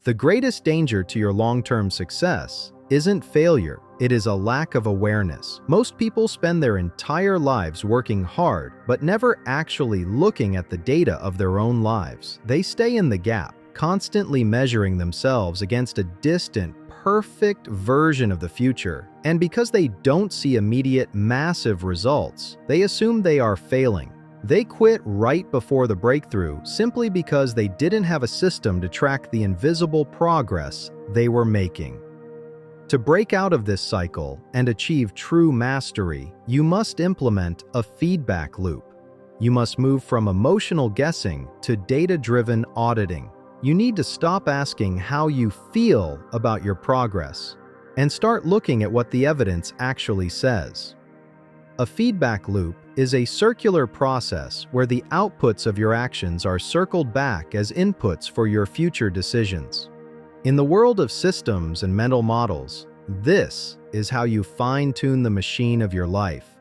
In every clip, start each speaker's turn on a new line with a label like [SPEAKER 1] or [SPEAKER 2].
[SPEAKER 1] The greatest danger to your long-term success isn't failure, it is a lack of awareness. Most people spend their entire lives working hard, but never actually looking at the data of their own lives. They stay in the gap, constantly measuring themselves against a distant, perfect version of the future. And because they don't see immediate, massive results, they assume they are failing. They quit right before the breakthrough simply because they didn't have a system to track the invisible progress they were making. To break out of this cycle and achieve true mastery, you must implement a feedback loop. You must move from emotional guessing to data-driven auditing. You need to stop asking how you feel about your progress and start looking at what the evidence actually says. A feedback loop is a circular process where the outputs of your actions are circled back as inputs for your future decisions. In the world of systems and mental models, this is how you fine-tune the machine of your life.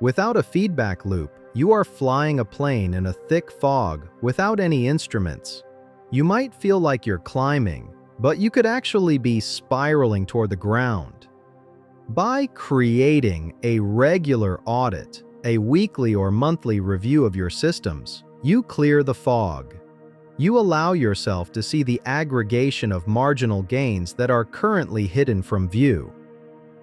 [SPEAKER 1] Without a feedback loop, you are flying a plane in a thick fog without any instruments. You might feel like you're climbing, but you could actually be spiraling toward the ground. By creating a regular audit, a weekly or monthly review of your systems, you clear the fog. You allow yourself to see the aggregation of marginal gains that are currently hidden from view.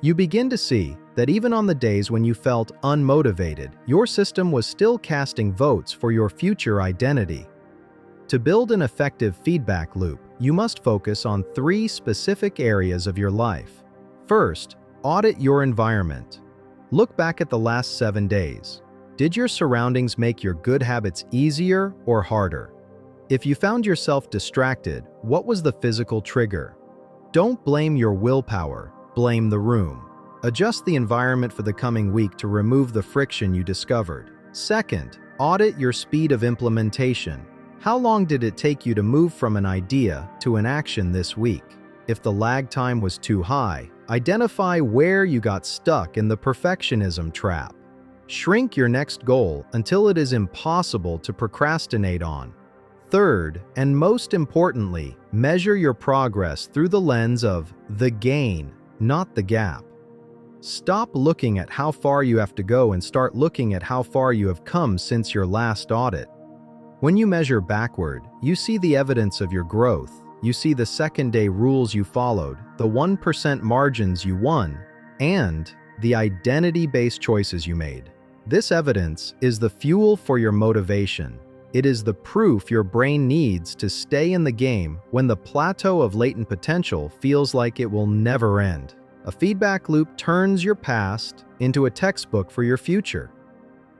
[SPEAKER 1] You begin to see that even on the days when you felt unmotivated, your system was still casting votes for your future identity. To build an effective feedback loop, you must focus on 3 specific areas of your life. First, audit your environment. Look back at the last 7 days. Did your surroundings make your good habits easier or harder? If you found yourself distracted, what was the physical trigger? Don't blame your willpower, blame the room. Adjust the environment for the coming week to remove the friction you discovered. Second, audit your speed of implementation. How long did it take you to move from an idea to an action this week? If the lag time was too high, identify where you got stuck in the perfectionism trap. Shrink your next goal until it is impossible to procrastinate on. Third, and most importantly, measure your progress through the lens of the gain, not the gap. Stop looking at how far you have to go and start looking at how far you have come since your last audit. When you measure backward, you see the evidence of your growth. You see the second-day rules you followed, the 1% margins you won, and the identity-based choices you made. This evidence is the fuel for your motivation. It is the proof your brain needs to stay in the game when the plateau of latent potential feels like it will never end. A feedback loop turns your past into a textbook for your future.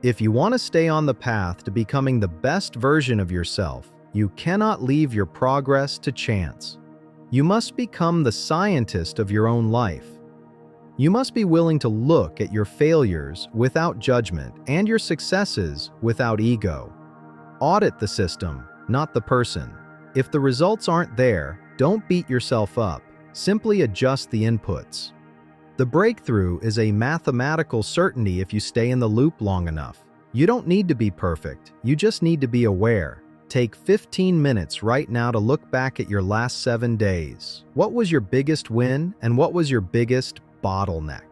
[SPEAKER 1] If you want to stay on the path to becoming the best version of yourself, you cannot leave your progress to chance. You must become the scientist of your own life. You must be willing to look at your failures without judgment and your successes without ego. Audit the system, not the person. If the results aren't there, don't beat yourself up. Simply adjust the inputs. The breakthrough is a mathematical certainty if you stay in the loop long enough. You don't need to be perfect, you just need to be aware. Take 15 minutes right now to look back at your last 7 days. What was your biggest win and what was your biggest bottleneck?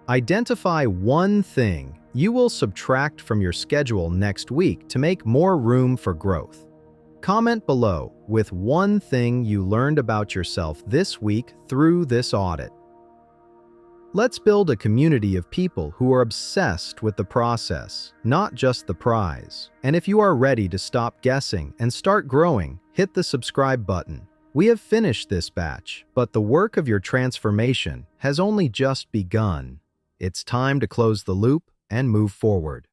[SPEAKER 1] Identify one thing you will subtract from your schedule next week to make more room for growth. Comment below with one thing you learned about yourself this week through this audit. Let's build a community of people who are obsessed with the process, not just the prize. And if you are ready to stop guessing and start growing, hit the subscribe button. We have finished this batch, but the work of your transformation has only just begun. It's time to close the loop and move forward.